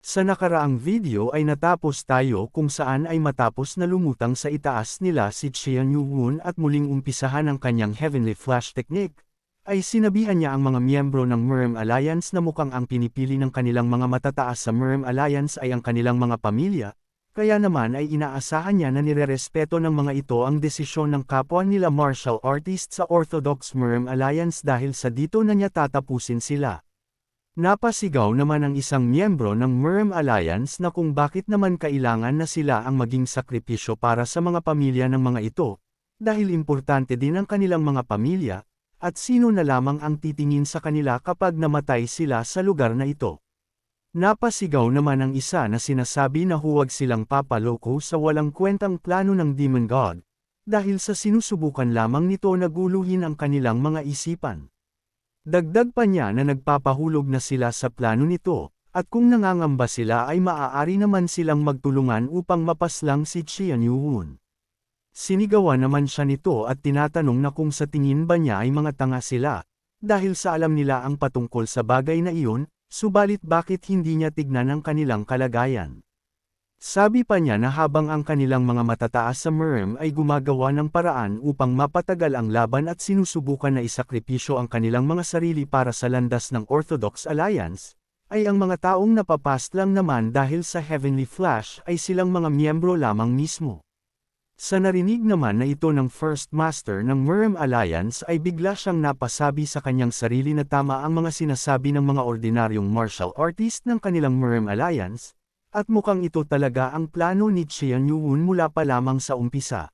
Sa nakaraang video ay natapos tayo kung saan ay matapos na lumutang sa itaas nila si Qian Yuwon at muling umpisahan ang kanyang Heavenly Flash technique, ay sinabihan niya ang mga miyembro ng Merm Alliance na mukhang ang pinipili ng kanilang mga matataas sa Merm Alliance ay ang kanilang mga pamilya, kaya naman ay inaasahan niya na nirerespeto ng mga ito ang desisyon ng kapwa nila martial artist sa Orthodox Merm Alliance dahil sa dito na niya tatapusin sila. Napasigaw naman ang isang miyembro ng Merm Alliance na kung bakit naman kailangan na sila ang maging sakripisyo para sa mga pamilya ng mga ito, dahil importante din ang kanilang mga pamilya, at sino na lamang ang titingin sa kanila kapag namatay sila sa lugar na ito. Napasigaw naman ang isa na sinasabi na huwag silang papaloko sa walang kwentang plano ng Demon God, dahil sa sinusubukan lamang nito na guluhin ang kanilang mga isipan. Dagdag pa niya na nagpapahulog na sila sa plano nito, at kung nangangamba sila ay maaari naman silang magtulungan upang mapaslang si Qian Yuwon. Sinigawan naman siya nito at tinatanong na kung sa tingin ba niya ay mga tanga sila, dahil sa alam nila ang patungkol sa bagay na iyon, subalit bakit hindi niya tignan ang kanilang kalagayan. Sabi pa niya na habang ang kanilang mga matataas sa Merm ay gumagawa ng paraan upang mapatagal ang laban at sinusubukan na isakripisyo ang kanilang mga sarili para sa landas ng Orthodox Alliance, ay ang mga taong napapast lang naman dahil sa Heavenly Flash ay silang mga miyembro lamang mismo. Sa narinig naman na ito ng First Master ng Merm Alliance ay bigla siyang napasabi sa kanyang sarili na tama ang mga sinasabi ng mga ordinaryong martial artist ng kanilang Merm Alliance, at mukhang ito talaga ang plano ni Qian Yuwon mula pa lamang sa umpisa.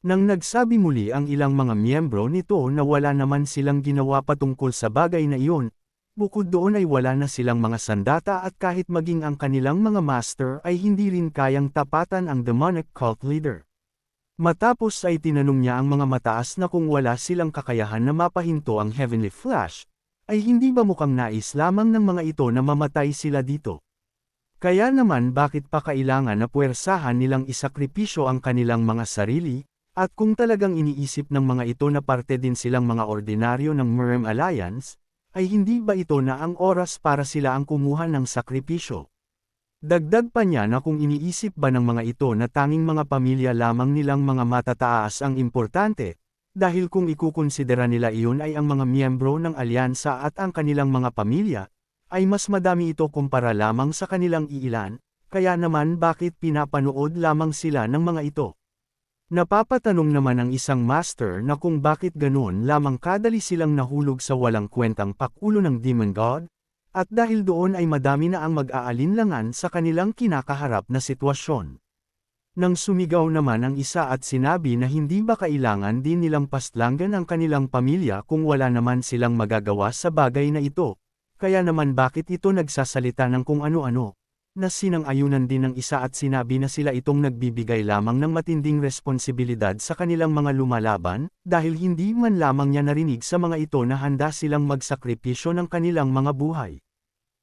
Nang nagsabi muli ang ilang mga miyembro nito na wala naman silang ginawa patungkol sa bagay na iyon, bukod doon ay wala na silang mga sandata at kahit maging ang kanilang mga master ay hindi rin kayang tapatan ang demonic cult leader. Matapos ay tinanong niya ang mga mataas na kung wala silang kakayahan na mapahinto ang Heavenly Flash, ay hindi ba mukhang nais lamang ng mga ito na mamatay sila dito? Kaya naman bakit pa kailangan na puwersahan nilang isakripisyo ang kanilang mga sarili, at kung talagang iniisip ng mga ito na parte din silang mga ordinaryo ng Merm Alliance, ay hindi ba ito na ang oras para sila ang kumuha ng sakripisyo? Dagdag pa niya na kung iniisip ba ng mga ito na tanging mga pamilya lamang nilang mga matataas ang importante, dahil kung ikukonsidera nila iyon ay ang mga miyembro ng alyansa at ang kanilang mga pamilya, ay mas madami ito kumpara lamang sa kanilang iilan, kaya naman bakit pinapanood lamang sila ng mga ito? Napapatanong naman ang isang master na kung bakit ganoon lamang kadali silang nahulog sa walang kwentang pakulo ng Demon God, at dahil doon ay madami na ang mag-aalinlangan sa kanilang kinakaharap na sitwasyon. Nang sumigaw naman ang isa at sinabi na hindi ba kailangan din nilang pastlangan ang kanilang pamilya kung wala naman silang magagawa sa bagay na ito. Kaya naman bakit ito nagsasalita ng kung ano-ano, na sinang-ayunan din ng isa at sinabi na sila itong nagbibigay lamang ng matinding responsibilidad sa kanilang mga lumalaban, dahil hindi man lamang niya narinig sa mga ito na handa silang magsakripisyo ng kanilang mga buhay.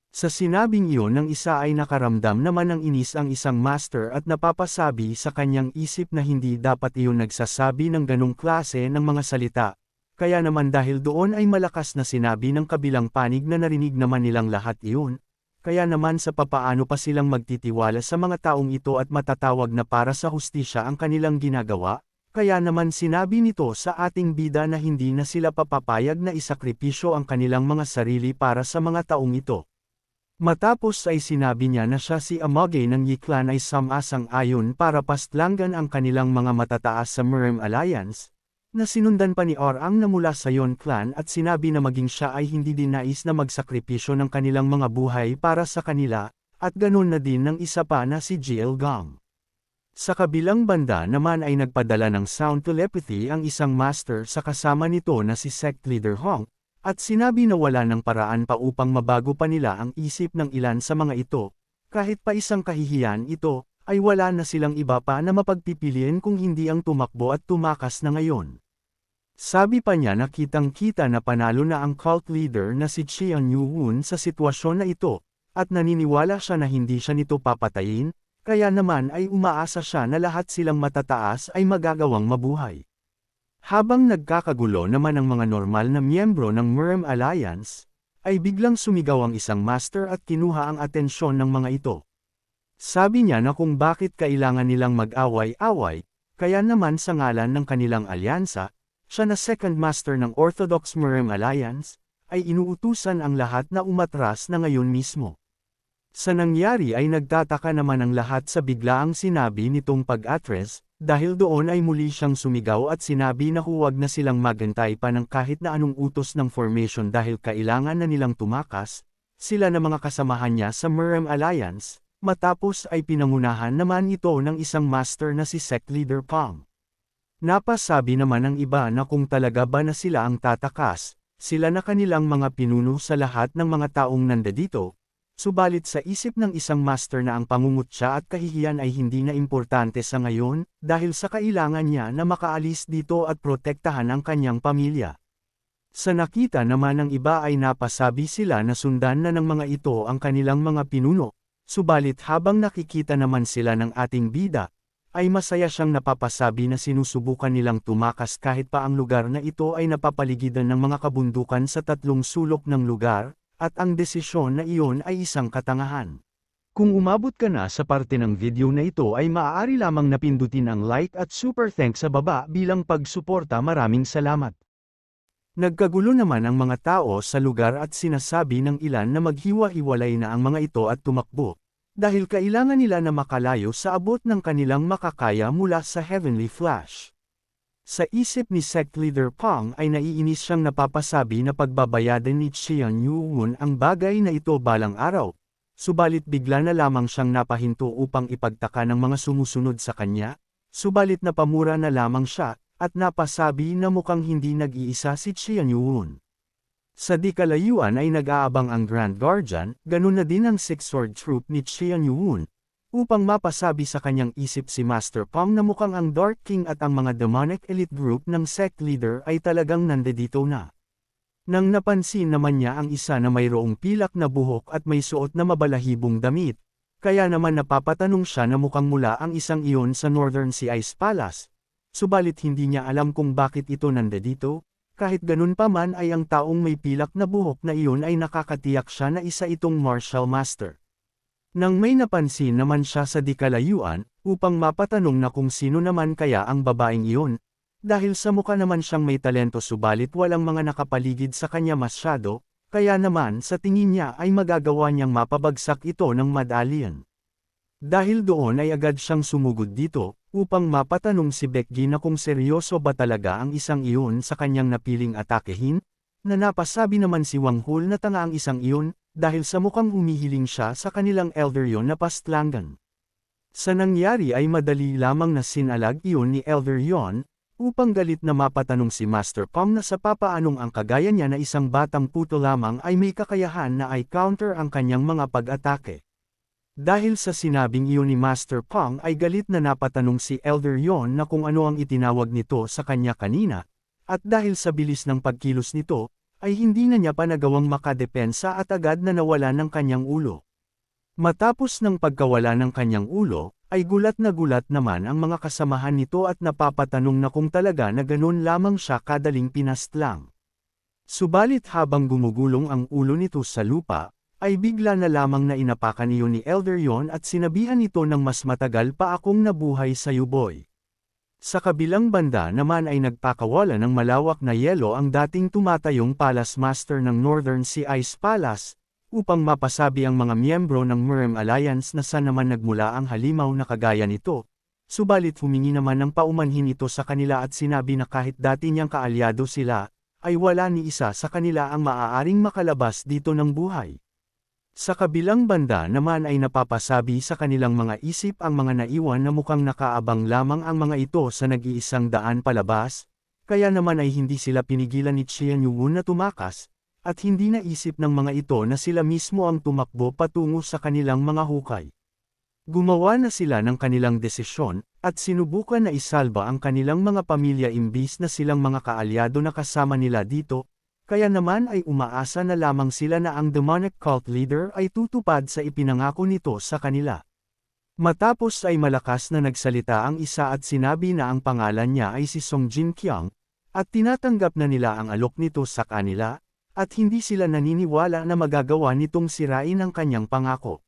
Sa sinabing iyon ng isa ay nakaramdam naman ng inis ang isang master at napapasabi sa kanyang isip na hindi dapat iyon nagsasabi ng ganong klase ng mga salita. Kaya naman dahil doon ay malakas na sinabi ng kabilang panig na narinig naman nilang lahat iyon, kaya naman sa papaano pa silang magtitiwala sa mga taong ito at matatawag na para sa hustisya ang kanilang ginagawa, kaya naman sinabi nito sa ating bida na hindi na sila papapayag na isakripisyo ang kanilang mga sarili para sa mga taong ito. Matapos ay sinabi niya na siya si Amage ng Yi Clan ay sumasang-ayon para pastlangan ang kanilang mga matataas sa Merm Alliance, na sinundan pa ni Orang na mula sa Yon Clan at sinabi na maging siya ay hindi din nais na magsakripisyo ng kanilang mga buhay para sa kanila, at ganun na din ng isa pa na si GL Gong. Sa kabilang banda naman ay nagpadala ng sound telepathy ang isang master sa kasama nito na si Sect Leader Hong, at sinabi na wala ng paraan pa upang mabago pa nila ang isip ng ilan sa mga ito, kahit pa isang kahihiyan ito, ay wala na silang iba pa na mapagpipiliin kung hindi ang tumakbo at tumakas na ngayon. Sabi pa niya na kitang-kita na panalo na ang cult leader na si Qian Yuwon sa sitwasyon na ito, at naniniwala siya na hindi siya nito papatayin, kaya naman ay umaasa siya na lahat silang matataas ay magagawang mabuhay. Habang nagkakagulo naman ang mga normal na miyembro ng Merm Alliance, ay biglang sumigaw ang isang master at kinuha ang atensyon ng mga ito. Sabi niya na kung bakit kailangan nilang mag-away-away, kaya naman sa ngalan ng kanilang alyansa, siya na second master ng Orthodox Murim Alliance, ay inuutusan ang lahat na umatras na ngayon mismo. Sa nangyari ay nagtataka naman ang lahat sa biglaang sinabi nitong pag-atres, dahil doon ay muli siyang sumigaw at sinabi na huwag na silang magantay pa ng kahit na anong utos ng formation dahil kailangan na nilang tumakas, sila na mga kasamahan niya sa Murim Alliance. Matapos ay pinangunahan naman ito ng isang master na si Sect Leader Pang. Napasabi naman ng iba na kung talaga ba na sila ang tatakas, sila na kanilang mga pinuno sa lahat ng mga taong nandito, subalit sa isip ng isang master na ang pangungutya at kahihiyan ay hindi na importante sa ngayon, dahil sa kailangan niya na makaalis dito at protektahan ang kanyang pamilya. Sa nakita naman ng iba ay napasabi sila na sundan na ng mga ito ang kanilang mga pinuno. Subalit habang nakikita naman sila ng ating bida, ay masaya siyang napapasabi na sinusubukan nilang tumakas kahit pa ang lugar na ito ay napapaligidan ng mga kabundukan sa tatlong sulok ng lugar, at ang desisyon na iyon ay isang katangahan. Kung umabot ka na sa parte ng video na ito ay maaari lamang napindutin ang like at super thanks sa baba bilang pagsuporta. Maraming salamat. Nagkagulo naman ang mga tao sa lugar at sinasabi ng ilan na maghiwa-hiwalay na ang mga ito at tumakbo, dahil kailangan nila na makalayo sa abot ng kanilang makakaya mula sa Heavenly Flash. Sa isip ni Sect Leader Pang ay naiinis siyang napapasabi na pagbabayadan ni Xian Yuun ang bagay na ito balang araw, subalit bigla na lamang siyang napahinto upang ipagtaka ng mga sumusunod sa kanya, subalit napamura na lamang siya, at napasabi na mukhang hindi nag-iisa si Xian Yuun. Sa di kalayuan ay nag-aabang ang Grand Guardian, ganun na din ang Sixth Sword Troop ni Xian Yuun, upang mapasabi sa kanyang isip si Master Pang na mukhang ang Dark King at ang mga demonic elite group ng sect leader ay talagang nandito na. Nang napansin naman niya ang isa na mayroong pilak na buhok at may suot na mabalahibong damit, kaya naman napapatanong siya na mukhang mula ang isang iyon sa Northern Sea Ice Palace. Subalit hindi niya alam kung bakit ito nandito, kahit ganun pa man ay ang taong may pilak na buhok na iyon ay nakakatiyak siya na isa itong martial master. Nang may napansin naman siya sa di kalayuan, upang mapatanong na kung sino naman kaya ang babaeng iyon, dahil sa mukha naman siyang may talento subalit walang mga nakapaligid sa kanya masyado, kaya naman sa tingin niya ay magagawa niyang mapabagsak ito ng madalian. Dahil doon ay agad siyang sumugod dito, upang mapatanong si Becky na kung seryoso ba talaga ang isang iyon sa kanyang napiling atakehin, na napasabi naman si Wang Hul na tanga ang isang iyon, dahil sa mukhang humihiling siya sa kanilang elder yon na pastlangan. Sa nangyari ay madali lamang na sinalag iyon ni elder yon, upang galit na mapatanong si Master Pang na sa papaanong ang kagaya niya na isang batang puto lamang ay may kakayahan na i-counter ang kanyang mga pag-atake. Dahil sa sinabing iyon ni Master Pang ay galit na napatanong si Elder Yon na kung ano ang itinawag nito sa kanya kanina, at dahil sa bilis ng pagkilos nito, ay hindi na niya pa nagawang makadepensa at agad na nawala ng kanyang ulo. Matapos ng pagkawala ng kanyang ulo, ay gulat naman ang mga kasamahan nito at napapatanong na kung talaga na ganun lamang siya kadaling pinastlang. Subalit habang gumugulong ang ulo nito sa lupa, ay bigla na lamang na inapakan iyon ni Elder Yon at sinabihan ito ng mas matagal pa akong nabuhay sa yuboy. Sa kabilang banda naman ay nagpakawala ng malawak na yelo ang dating tumatayong Palace Master ng Northern Sea Ice Palace, upang mapasabi ang mga miyembro ng Murim Alliance na saan naman nagmula ang halimaw na kagaya nito, subalit humingi naman ng paumanhin ito sa kanila at sinabi na kahit dati niyang kaalyado sila, ay wala ni isa sa kanila ang maaaring makalabas dito ng buhay. Sa kabilang banda naman ay napapasabi sa kanilang mga isip ang mga naiwan na mukhang nakaabang lamang ang mga ito sa nag-iisang daan palabas, kaya naman ay hindi sila pinigilan ni Xian Yuun na tumakas, at hindi naisip ng mga ito na sila mismo ang tumakbo patungo sa kanilang mga hukay. Gumawa na sila ng kanilang desisyon, at sinubukan na isalba ang kanilang mga pamilya imbis na silang mga kaalyado na kasama nila dito, kaya naman ay umaasa na lamang sila na ang demonic cult leader ay tutupad sa ipinangako nito sa kanila. Matapos ay malakas na nagsalita ang isa at sinabi na ang pangalan niya ay si Song Jin Kyung, at tinatanggap na nila ang alok nito sa kanila, at hindi sila naniniwala na magagawa nitong sirain ang kanyang pangako.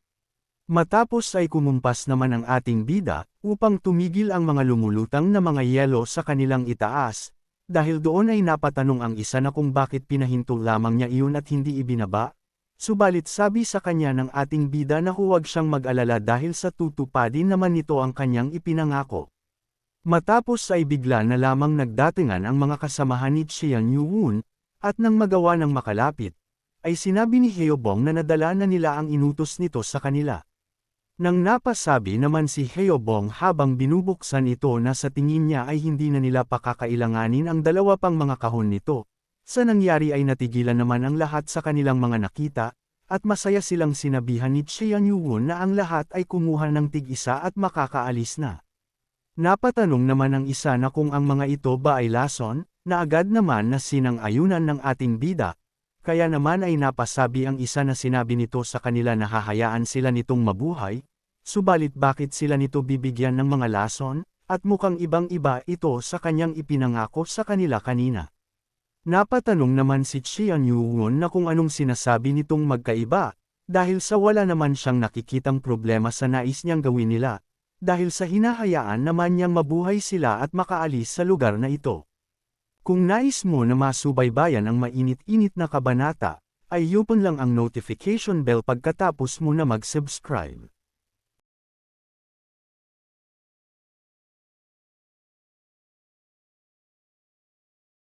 Matapos ay kumumpas naman ang ating bida, upang tumigil ang mga lumulutang na mga yelo sa kanilang itaas, dahil doon ay napatanong ang isa na kung bakit pinahinto lamang niya iyon at hindi ibinaba. Subalit sabi sa kanya ng ating bida na huwag siyang mag-alala dahil sa tutupadin naman nito ang kanyang ipinangako. Matapos ay bigla na lamang nagdatingan ang mga kasamahan ni Xian Yuwun, at nang magawa ng makalapit, ay sinabi ni Heobong na nadala na nila ang inutos nito sa kanila. Nang napasabi naman si Heobong habang binubuksan ito na sa tingin niya ay hindi na nila pakakailanganin ang dalawa pang mga kahon nito. Sa nangyari ay natigilan naman ang lahat sa kanilang mga nakita, at masaya silang sinabihan ni Xian Yuwun na ang lahat ay kumuha ng tig-isa at makakaalis na. Napatanong naman ang isa na kung ang mga ito ba ay lason, na agad naman na sinang-ayunan ng ating bida, kaya naman ay napasabi ang isa na sinabi nito sa kanila na hahayaan sila nitong mabuhay, subalit bakit sila nito bibigyan ng mga lason, at mukhang ibang-iba ito sa kanyang ipinangako sa kanila kanina. Napatanong naman si Xian Yuwun na kung anong sinasabi nitong magkaiba, dahil sa wala naman siyang nakikitang problema sa nais niyang gawin nila, dahil sa hinahayaan naman niyang mabuhay sila at makaalis sa lugar na ito. Kung nais mo na masubaybayan ang mainit-init na kabanata, ay i-open lang ang notification bell pagkatapos mo na mag-subscribe.